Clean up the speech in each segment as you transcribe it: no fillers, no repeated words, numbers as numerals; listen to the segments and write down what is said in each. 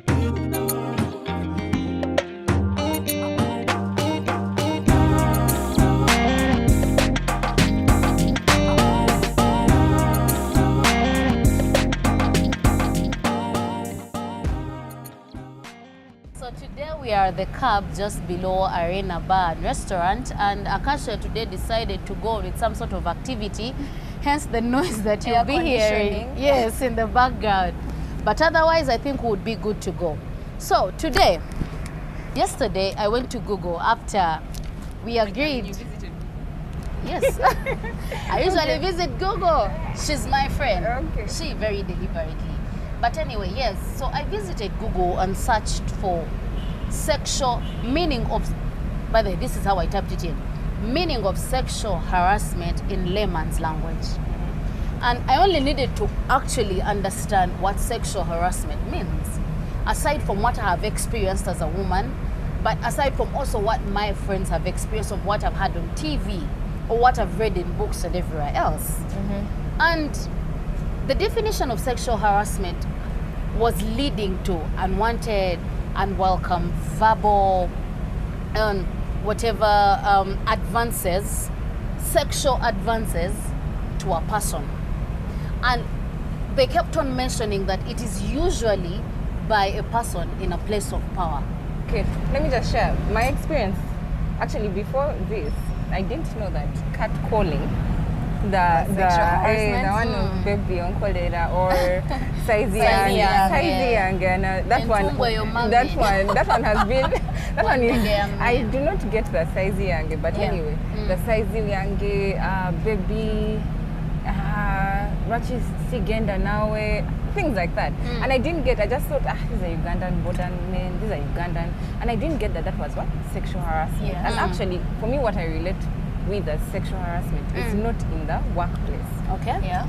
So today we are at the Kurb just below Arena Bar and Restaurant, and Akasha today decided to go with some sort of activity, hence the noise that you'll be hearing. Yes, in the background. But otherwise, I think we would be good to go. So today, yesterday I went to Google after we agreed. You visited? Yes, I usually visit Google. She's my friend. Okay. She very deliberately. But anyway, yes, so I visited Google and searched for sexual meaning of, by the way, this is how I typed it in, meaning of sexual harassment in layman's language. And I only needed to actually understand what sexual harassment means, aside from what I have experienced as a woman, but aside from also what my friends have experienced of what I've had on TV or what I've read in books and everywhere else. And the definition of sexual harassment was leading to unwanted, unwelcome, verbal, advances, sexual advances to a person. And they kept on mentioning that it is usually by a person in a place of power. Okay, let me just share my experience. Actually, before this, I didn't know that catcalling, the one of baby uncle or size young, and that one has been that one is I do not get the size young, but anyway, the size young baby Rachi Sigenda Nawe, things like that. And I didn't get, I just thought, these are Ugandan border men, these are Ugandan. And I didn't get that was what? Sexual harassment. And actually, for me, what I relate with as sexual harassment is not in the workplace. Okay. Yeah.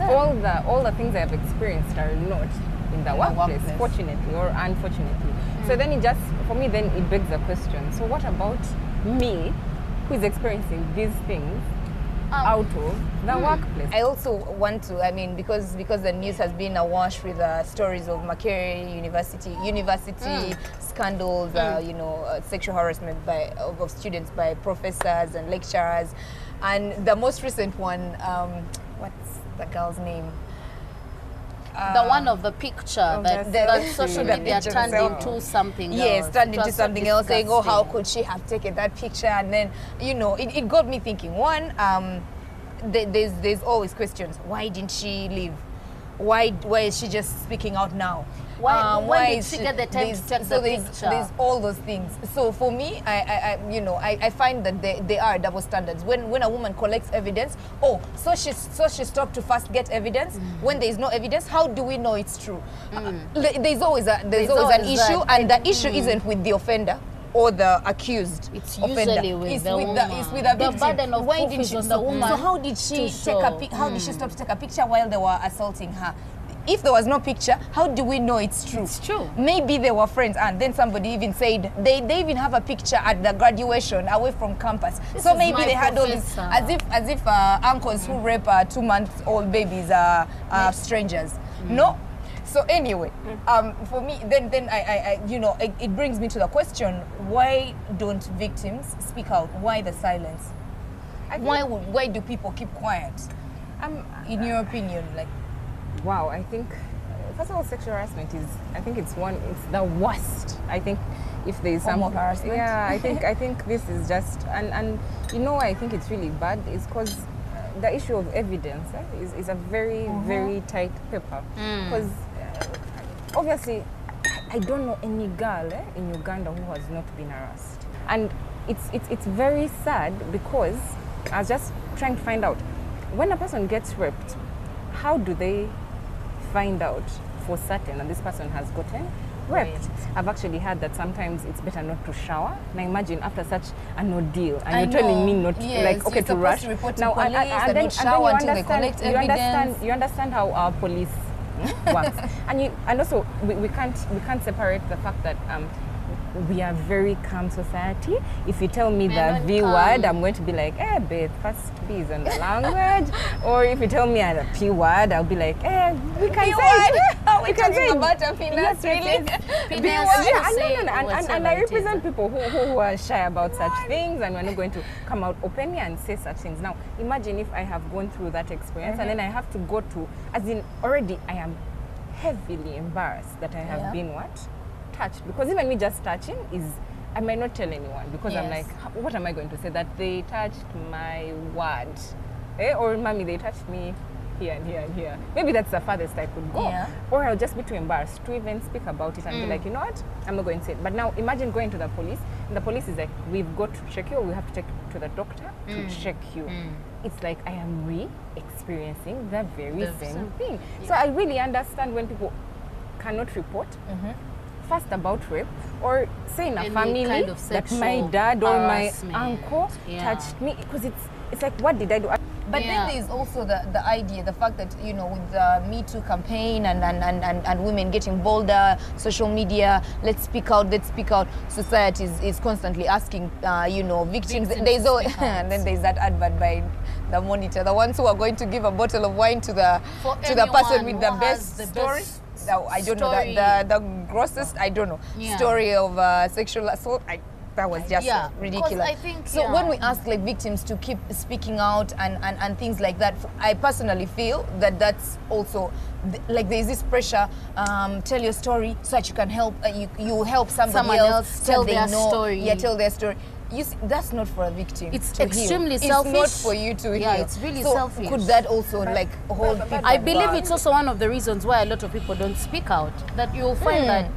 All the things I have experienced are not in the workplace, fortunately or unfortunately. So then it just, for me, then it begs the question, so what about me, who is experiencing these things out of the workplace? I also want to, I mean, because the news has been awash with stories of Makerere University scandals, sexual harassment of students by professors and lecturers, and the most recent one, what's the girl's name? The one of the picture that social media turned into something else. Yes, turned into something else, saying, oh, how could she have taken that picture? And then, it got me thinking. One, there's always questions. Why didn't she leave? Why is she just speaking out now? Why did she get the time to take the picture? There's all those things. So for me, I find that there are double standards. When a woman collects evidence, so she stopped to first get evidence. When there is no evidence, how do we know it's true? There's always an issue, and the issue isn't with the offender or the accused. It's offender. Usually with the woman. It's with the victim. The burden of proof is the woman. So how did she how did she stop to take a picture while they were assaulting her? If there was no picture, how do we know it's true? It's true. Maybe they were friends, and then somebody even said they even have a picture at the graduation away from campus. So maybe they had all this, as if uncles who rape 2-month-old babies are strangers. No. So anyway, for me, then I it brings me to the question: why don't victims speak out? Why the silence? Why do people keep quiet? In your opinion, like. Wow, I think first of all, sexual harassment is, I think it's the worst. I think if there is some harassment. Yeah, I think this is just and I think it's really bad is because the issue of evidence is a very very tight paper because obviously I don't know any girl in Uganda who has not been harassed, and it's very sad because I was just trying to find out when a person gets raped, how do they find out for certain that this person has gotten raped? Right. I've actually heard that sometimes it's better not to shower. Now imagine after such an ordeal, and you're telling me not to rush. Now and then you understand how our police works, and also we can't separate the fact that we are very calm society. If you tell me We're the V not word, calm. I'm going to be like, Beth, first B is on the language. Or if you tell me the P word, I'll be like, we can P say word? Are we we can talking say about a penis, really? Penis, yeah, say and whatever I it is. represent people who are shy about such things, and we're not going to come out openly and say such things. Now, imagine if I have gone through that experience and then I have to go to, as in already I am heavily embarrassed that I have been touched, because even me just touching I might not tell anyone, because I'm like, what am I going to say? That they touched my word, or mommy, they touched me here and here and here. Maybe that's the farthest I could go. Or I'll just be too embarrassed to even speak about it and be like, you know what, I'm not going to say it. But now imagine going to the police, and the police is like, we've got to check you, or we have to take you to the doctor to check you. It's like I am re-experiencing the very same thing. So I really understand when people cannot report first about rape, or say in a Any family kind of that my sexual dad or my harassment. uncle touched me, because it's like, what did I do? But then there's also the idea, the fact that, you know, with the Me Too campaign and women getting bolder, social media, let's speak out, society is constantly asking, you know, victims. There's and then there's that advert by the Monitor, the ones who are going to give a bottle of wine to the person with the best story. I don't know, the grossest, I don't know, story of sexual assault. That was just ridiculous. I think, so when we ask like victims to keep speaking out and things like that, I personally feel that that's also like there's this pressure. Tell your story so that you can help. You help someone else tell their story. Yeah, tell their story. You see, that's not for a victim. It's to extremely heal. selfish. It's not for you to heal. Yeah, it's really so selfish. Could that also like hold people I believe back? it's also one of the reasons why a lot of people don't speak out. That you'll find that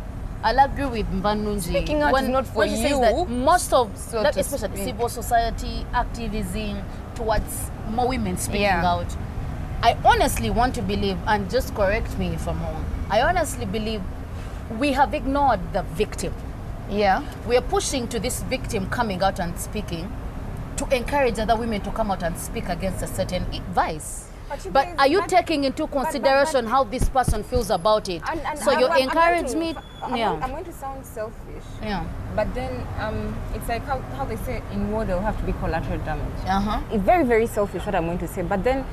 I'll agree with Nvannungi. Speaking out is not for when she says you, that most of, so that to especially speak. civil society activism towards more women speaking out, I honestly want to believe, and just correct me if I'm wrong, I honestly believe we have ignored the victim. Yeah. We are pushing to this victim coming out and speaking to encourage other women to come out and speak against a certain vice. But are you taking into consideration how this person feels about it? So you encourage me. I'm going to sound selfish. Yeah. But then it's like how they say in war there will have to be collateral damage. It's very, very selfish what I'm going to say. But then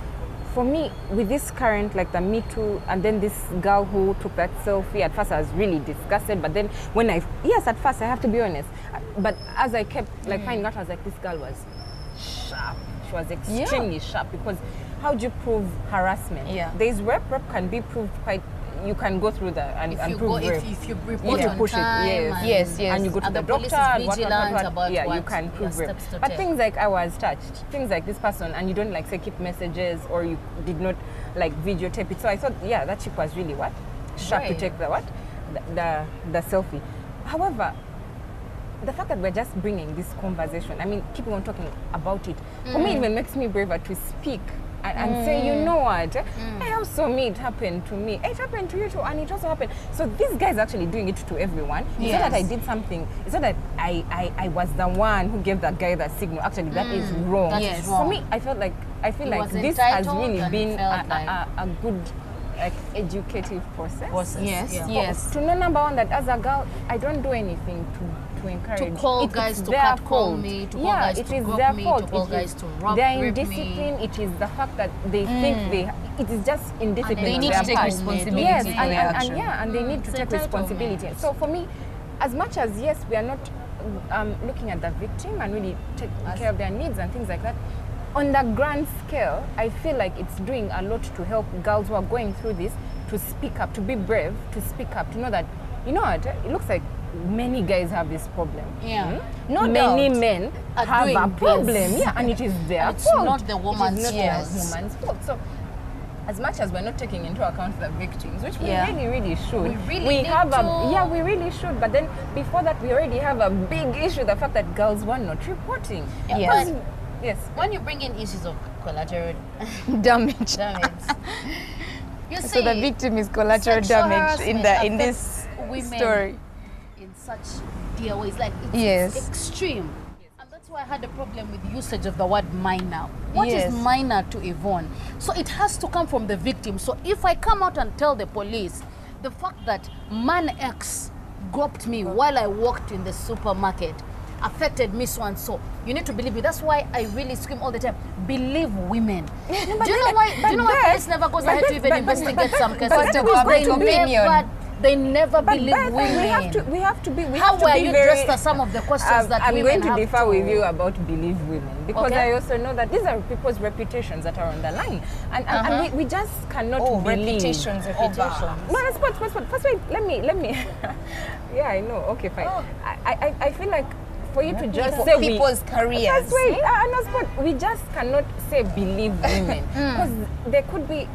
for me, with this current, like the Me Too, and then this girl who took that selfie, at first I was really disgusted. But then when at first I have to be honest. But as I kept like finding out, I was like, this girl was sharp. She was extremely sharp, because how do you prove harassment? There's rape can be proved quite. You can go through and prove rape. If you report on push time, it, yes, and you go to and the the police doctor, is vigilant about you what can prove your rape. steps to But take. things like I was touched, things like this person, and you don't like say keep messages, or you did not like videotape it. So I thought, that chick was really sharp to take the selfie. However, the fact that we're just bringing this conversation, I mean, keeping on talking about it, for me, it even makes me braver to speak and say, you know what, I also it happened to me. It happened to you too, and it also happened. So this guy's actually doing it to everyone. It's not that I did something. It's not that I was the one who gave that guy that signal. Actually, that is wrong. That is wrong. For me, I feel like this has really been a good educative process. Yes. To know, number one, that as a girl, I don't do anything to encourage. To call guys to catcall me, to call guys to grab me, to call guys to rape me. They're indiscipline. It is the fact that they think it is just indiscipline. They need to take responsibility. Yes, for their action. and they need to take responsibility. So for me, as much as we are not looking at the victim and really taking care of their needs and things like that, on the grand scale, I feel like it's doing a lot to help girls who are going through this to speak up, to be brave, to speak up, to know that, you know what, it looks like many guys have this problem. Many men have a problem. And it is their fault. It's not the woman's fault. It is not the woman's fault. So, as much as we're not taking into account the victims, which we really should. We really should. But then before that, we already have a big issue, the fact that girls were not reporting. Yes. When you bring in issues of collateral damage. You see, so the victim is collateral damage in this story. In such dear ways, like it's extreme. And that's why I had a problem with the usage of the word minor. What is minor to Yvonne? So it has to come from the victim. So if I come out and tell the police the fact that man X groped me while I walked in the supermarket, affected me so and so. You need to believe me. That's why I really scream all the time. Believe women. Do you know why police never goes ahead to even investigate some cases? They never believe women. We have to be. How were you dressed as some of the questions that I'm women going to differ with you about believe women, because I also know that these are people's reputations that are on the line, and we just cannot believe. Reputations. No, first wait, let me. Yeah, I know. Okay, fine. I feel like for you to just say people's careers. First wait, we just cannot say believe women, because there could be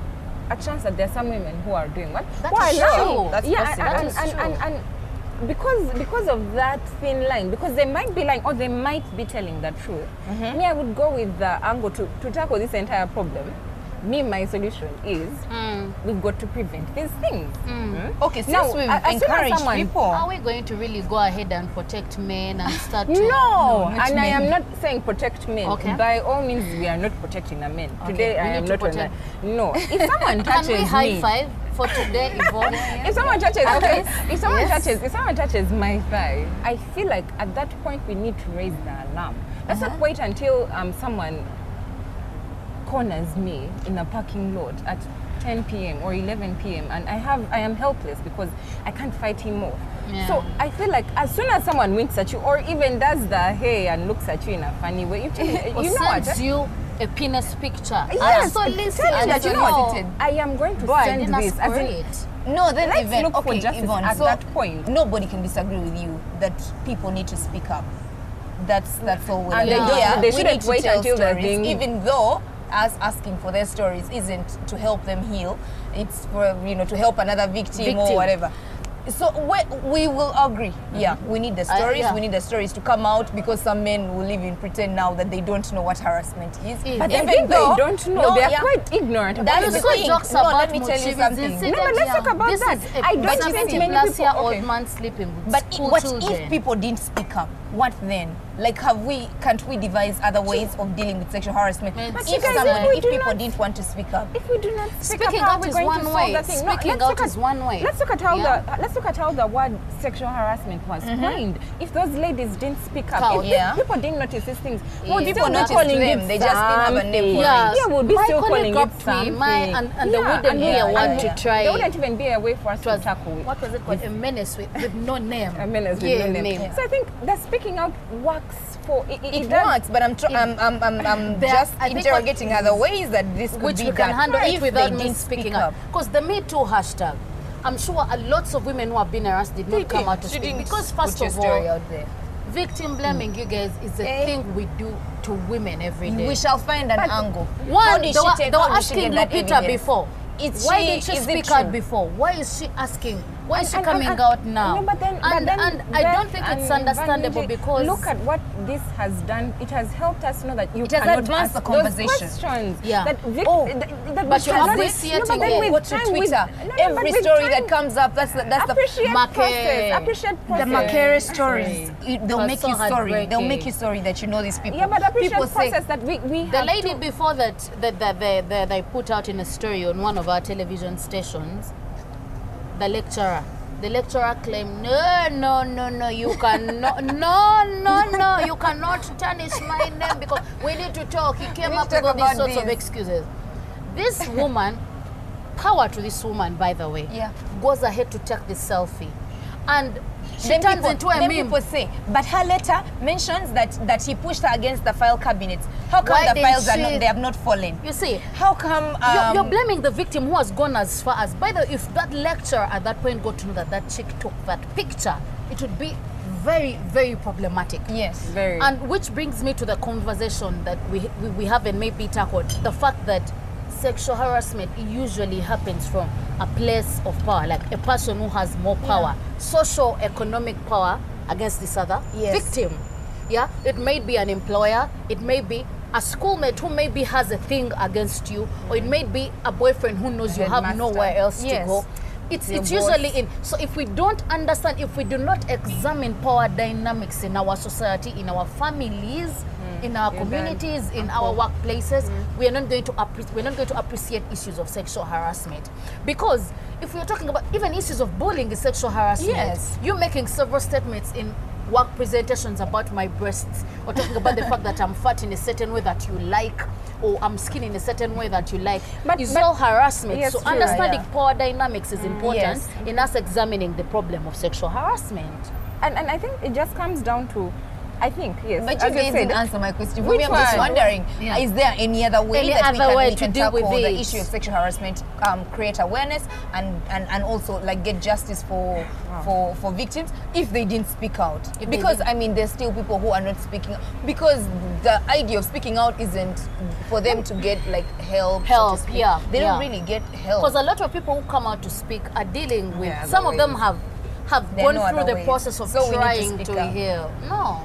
a chance that there are some women who are doing what? That's true. And because of that thin line, because they might be lying or they might be telling the truth. Me, I would go with the angle to tackle this entire problem. My solution is we've got to prevent these things. Okay, since we've encouraged people, are we going to really go ahead and protect men and start to... No, and I am not saying protect men. Okay. By all means, we are not protecting a men. Okay. Today, I am not on that. No, if someone touches me... Can we high five for today, Yvonne? If someone touches, if someone touches my thigh, I feel like at that point we need to raise the alarm. Let's not wait until someone corners me in a parking lot at 10 p.m. or 11 p.m. and I am helpless because I can't fight him off. Yeah. So I feel like as soon as someone winks at you or even does the hey and looks at you in a funny way, you know what? Sends you a penis picture. Yes, so listen, you know what it is. I am going to send this. No, then let's even look for justice Yvonne, at that point. Nobody can disagree with you that people need to speak up. That's all. And they shouldn't wait until they're being... Even though us asking for their stories isn't to help them heal, it's for to help another victim or whatever. So we will agree. Yeah, we need the stories. We need the stories to come out, because some men will even pretend now that they don't know what harassment is. But even though they don't know, they are quite ignorant about it. Let me tell you something. No, but let's talk about that. I don't think many people. Old man sleeping with but what if people didn't speak up? What then? Like, can't we devise other ways of dealing with sexual harassment? But if people didn't want to speak up, if we do not speaking out is one way. Speaking out is one way. Let's look at how the word sexual harassment was coined. If those ladies didn't speak up, if people didn't notice these things, would people not calling them? They just didn't have a name for it. Yeah, would be still calling it something. And they wouldn't be a one to try. There wouldn't even be a way for us to tackle it. What was it called? A menace with no name. A menace with no name. So I think that speaking out works for it works, but I'm just interrogating other ways that this could which be we can done handle it without me speaking up. Because the Me Too hashtag, I'm sure lots of women who have been harassed did not come out to speak, because first of all, out there. Victim blaming, you guys, is a thing we do to women every day. We shall find an angle. One, they were asking Lupita before. Why didn't she speak out before? Why is she asking? Why is she coming out now? No, but then I don't think it's understandable, because look at what this has done. It has helped us know that you cannot cannot advance the conversation. Those questions. Yeah. But you're appreciating it. Go to Twitter. Every story that comes up, that's the appreciate process. The Makere stories. They'll make you story. They'll make you story that you know these people. Yeah, but appreciate people process that we have. The lady before that they put out in a story on one of our television stations. The lecturer claimed, no, you cannot, you cannot tarnish my name because we need to talk. He came up with all these sorts of excuses. This woman, power to this woman, by the way, goes ahead to take this selfie. And she turns into a meme. People say, but her letter mentions that he pushed her against the file cabinets. How come the files they have not fallen? You see, how come you're blaming the victim who has gone as far as, by the way, if that lecturer at that point got to know that chick took that picture, it would be very, very problematic. Yes, very. And which brings me to the conversation that we haven't maybe tackled, the fact that sexual harassment usually happens from a place of power, like a person who has more power, social economic power against this other victim. Yeah, it may be an employer, it may be a schoolmate who maybe has a thing against you, or it may be a boyfriend who knows you have nowhere else to go. It's usually in. So if we don't understand, if we do not examine power dynamics in our society, in our families, in our communities, in our workplaces, we are not going to appreciate issues of sexual harassment. Because if we are talking about even issues of bullying is sexual harassment, Yes. you're making several statements in work presentations about my breasts, or talking about the fact that I'm fat in a certain way that you like, or I'm skinny in a certain way that you like. It's all harassment. Yes, so true. understanding power dynamics is important Yes. in us examining the problem of sexual harassment. And I think it just comes down to, I think, yes. But as you guys said, didn't answer my question. For Which me, I'm just one? wondering, Yeah. is there any other way Any that other way we to can deal with tackle the it? issue of sexual harassment, create awareness, and also like get justice for victims if they didn't speak out? If they Because didn't. I mean, there's still people who are not speaking, because the idea of speaking out isn't for them to get like help. So to speak. Yeah, They don't yeah. really get help. Because a lot of people who come out to speak are dealing with, Yeah, some the of them ways. have There are gone no through other the ways. process of So we need to trying speak to out. heal. No.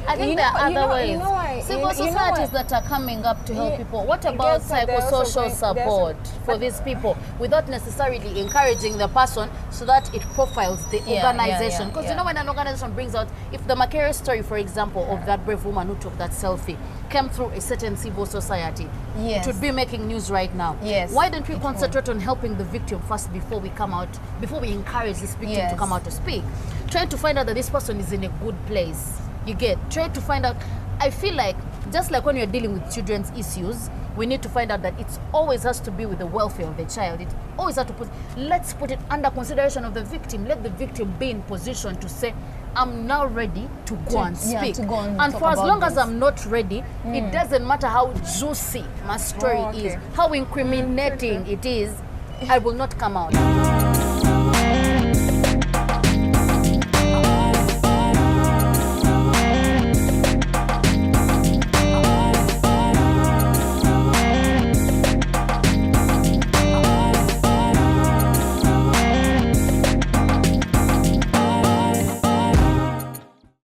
I think You there are know- other ways. you know why- Civil you know societies why- that are coming up to help Yeah, people. What I about guess that they're also psychosocial going- they're support also- for these people without necessarily encouraging the person so that it profiles the Yeah, organization? Because yeah. you know when an organization brings out, if the Makere story, for example, of that brave woman who took that selfie came through a certain civil society, Yes. it would be making news right now. Yes, Why don't we it concentrate on helping the victim first before we come out, before we encourage this victim to Yes. come out to speak? Try to find out that this person is in a good place. You get, try to find out. I feel like just like when you're dealing with children's issues, we need to find out that it always has to be with the welfare of the child. It always has to let's put it under consideration of the victim. Let the victim be in position to say, I'm now ready to go and yeah, speak. to go and and talk for as about long as this. I'm not ready, it doesn't matter how juicy my story Oh, okay. is, how incriminating it is, I will not come out.